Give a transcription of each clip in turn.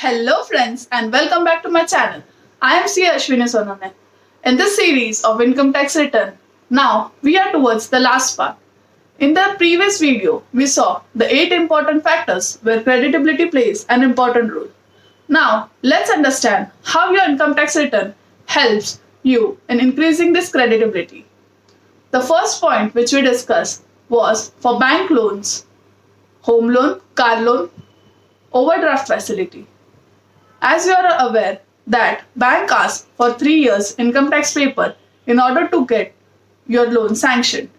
Hello friends and welcome back to my channel. I am C. Ashwini Sonane. In this series of income tax return, now we are towards the last part. In the previous video, we saw the 8 important factors where creditability plays an important role. Now let's understand how your income tax return helps you in increasing this creditability. The first point which we discussed was for bank loans, home loan, car loan, overdraft facility. As you are aware that bank asks for 3 years income tax paper in order to get your loan sanctioned.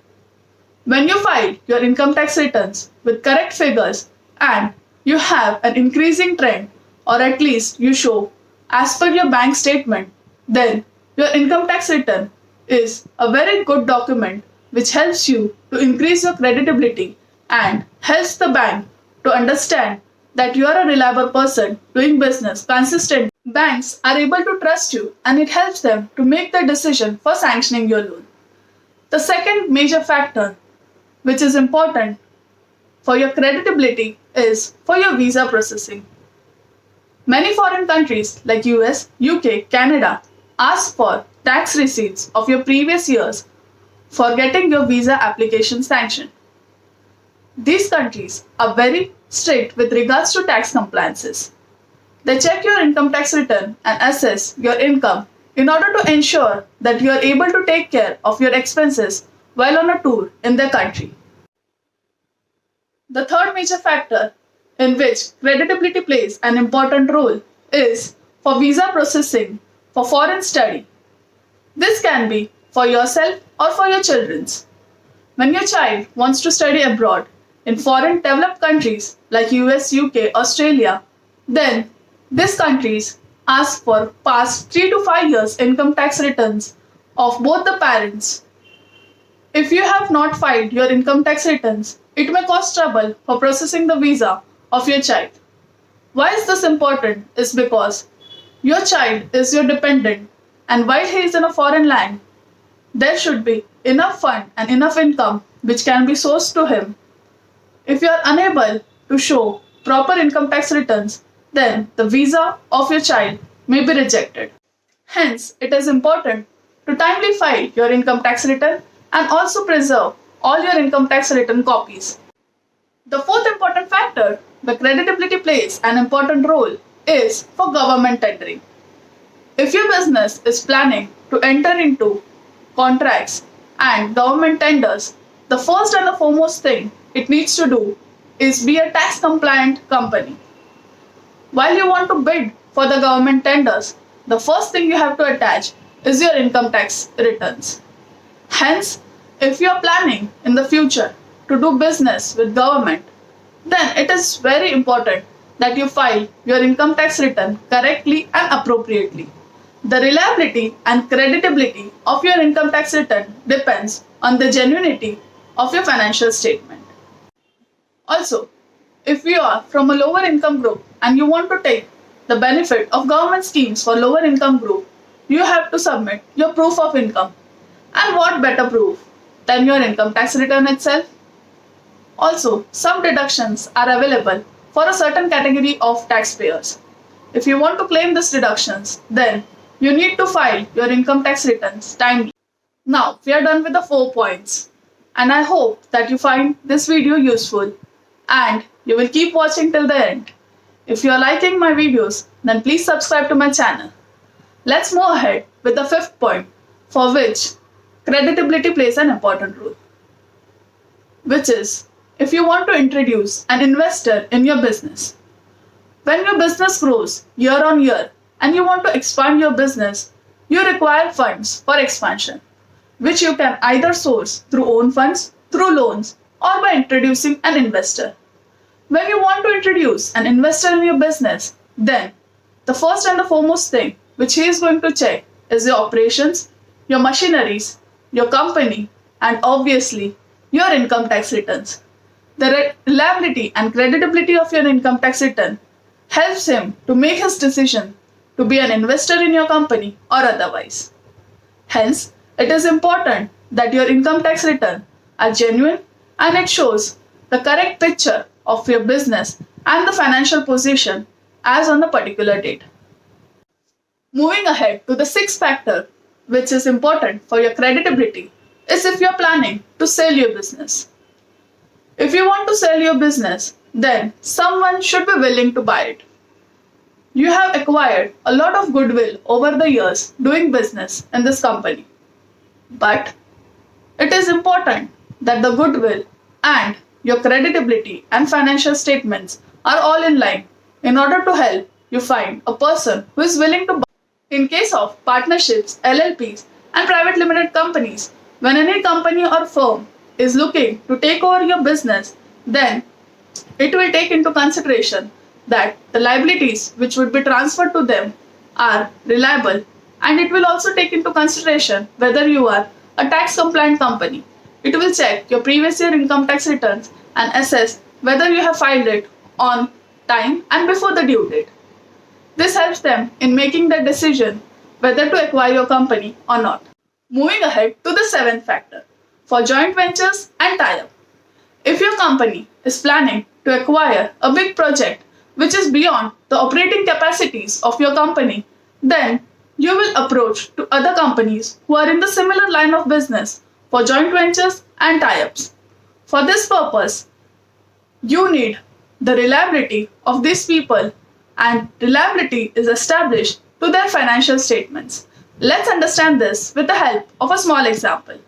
When you file your income tax returns with correct figures and you have an increasing trend, or at least you show as per your bank statement, then your income tax return is a very good document which helps you to increase your creditability and helps the bank to understand that you are a reliable person doing business consistently. Banks are able to trust you and it helps them to make the decision for sanctioning your loan. The second major factor which is important for your creditability is for your visa processing. Many foreign countries like US, UK, Canada ask for tax receipts of your previous years for getting your visa application sanctioned. These countries are very strict with regards to tax compliances. They check your income tax return and assess your income in order to ensure that you are able to take care of your expenses while on a tour in their country. The third major factor in which creditability plays an important role is for visa processing for foreign study. This can be for yourself or for your children's. When your child wants to study abroad in foreign developed countries like US, UK, Australia, then these countries ask for past 3 to 5 years income tax returns of both the parents. If you have not filed your income tax returns, it may cause trouble for processing the visa of your child. Why is this important? Is because your child is your dependent, and while he is in a foreign land, there should be enough fund and enough income which can be sourced to him. If you are unable to show proper income tax returns, then the visa of your child may be rejected. Hence, it is important to timely file your income tax return and also preserve all your income tax return copies. The fourth important factor where creditability plays an important role is for government tendering. If your business is planning to enter into contracts and government tenders, the first and the foremost thing it needs to do is be a tax compliant company. While you want to bid for the government tenders, the first thing you have to attach is your income tax returns. Hence, if you are planning in the future to do business with government, then it is very important that you file your income tax return correctly and appropriately. The reliability and creditability of your income tax return depends on the genuinity of your financial statement. Also, if you are from a lower income group and you want to take the benefit of government schemes for lower income group, you have to submit your proof of income. And what better proof than your income tax return itself? Also, some deductions are available for a certain category of taxpayers. If you want to claim these deductions, then you need to file your income tax returns timely. Now, we are done with the 4 points. And I hope that you find this video useful and you will keep watching till the end. If you are liking my videos, then please subscribe to my channel. Let's move ahead with the 5th point, for which creditability plays an important role, which is if you want to introduce an investor in your business. When your business grows year on year and you want to expand your business, you require funds for expansion, which you can either source through own funds, through loans, or by introducing an investor. When you want to introduce an investor in your business, then the first and the foremost thing which he is going to check is your operations, your machineries, your company, and obviously your income tax returns. The reliability and creditability of your income tax return helps him to make his decision to be an investor in your company or otherwise. Hence, it is important that your income tax return are genuine and it shows the correct picture of your business and the financial position as on a particular date. Moving ahead to the sixth factor, which is important for your creditability, is if you're planning to sell your business. If you want to sell your business, then someone should be willing to buy it. You have acquired a lot of goodwill over the years doing business in this company. But it is important that the goodwill and your creditability and financial statements are all in line in order to help you find a person who is willing to buy. In case of partnerships, LLPs, and private limited companies, when any company or firm is looking to take over your business, then it will take into consideration that the liabilities which would be transferred to them are reliable, and it will also take into consideration whether you are a tax compliant company. It will check your previous year income tax returns and assess whether you have filed it on time and before the due date. This helps them in making the decision whether to acquire your company or not. Moving ahead to the seventh factor, for joint ventures and tie-up. If your company is planning to acquire a big project which is beyond the operating capacities of your company, then you will approach to other companies who are in the similar line of business for joint ventures and tie-ups. For this purpose, you need the reliability of these people, and reliability is established to their financial statements. Let's understand this with the help of a small example.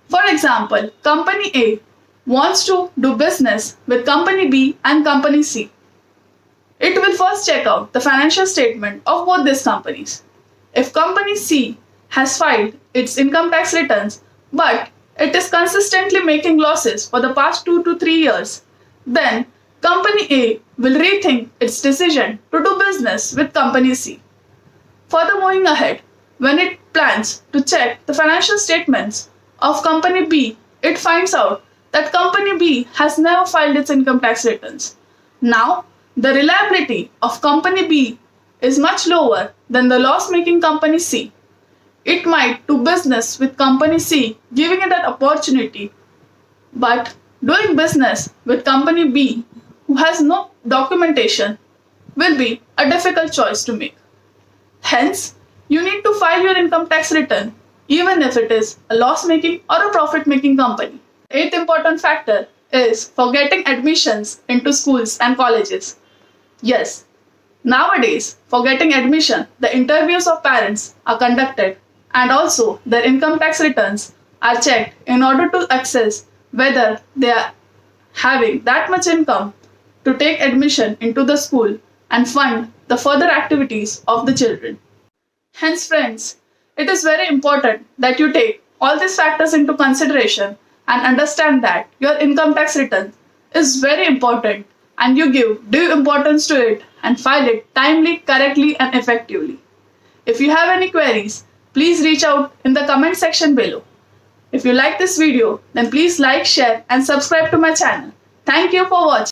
For example, Company A wants to do business with Company B and Company C. It will first check out the financial statement of both these companies. If Company C has filed its income tax returns but it is consistently making losses for the past 2 to 3 years, then Company A will rethink its decision to do business with Company C. Further moving ahead, when it plans to check the financial statements of Company B, it finds out that Company B has never filed its income tax returns. Now, the reliability of Company B is much lower than the loss-making Company C. It might do business with Company C, giving it an opportunity, but doing business with Company B, who has no documentation, will be a difficult choice to make. Hence, you need to file your income tax return even if it is a loss-making or a profit-making company. Eighth important factor is for getting admissions into schools and colleges. Yes, nowadays for getting admission, the interviews of parents are conducted and also their income tax returns are checked in order to assess whether they are having that much income to take admission into the school and fund the further activities of the children. Hence, friends, it is very important that you take all these factors into consideration and understand that your income tax return is very important and you give due importance to it and file it timely, correctly, and effectively. If you have any queries, please reach out in the comment section below. If you like this video, then please like, share, and subscribe to my channel. Thank you for watching.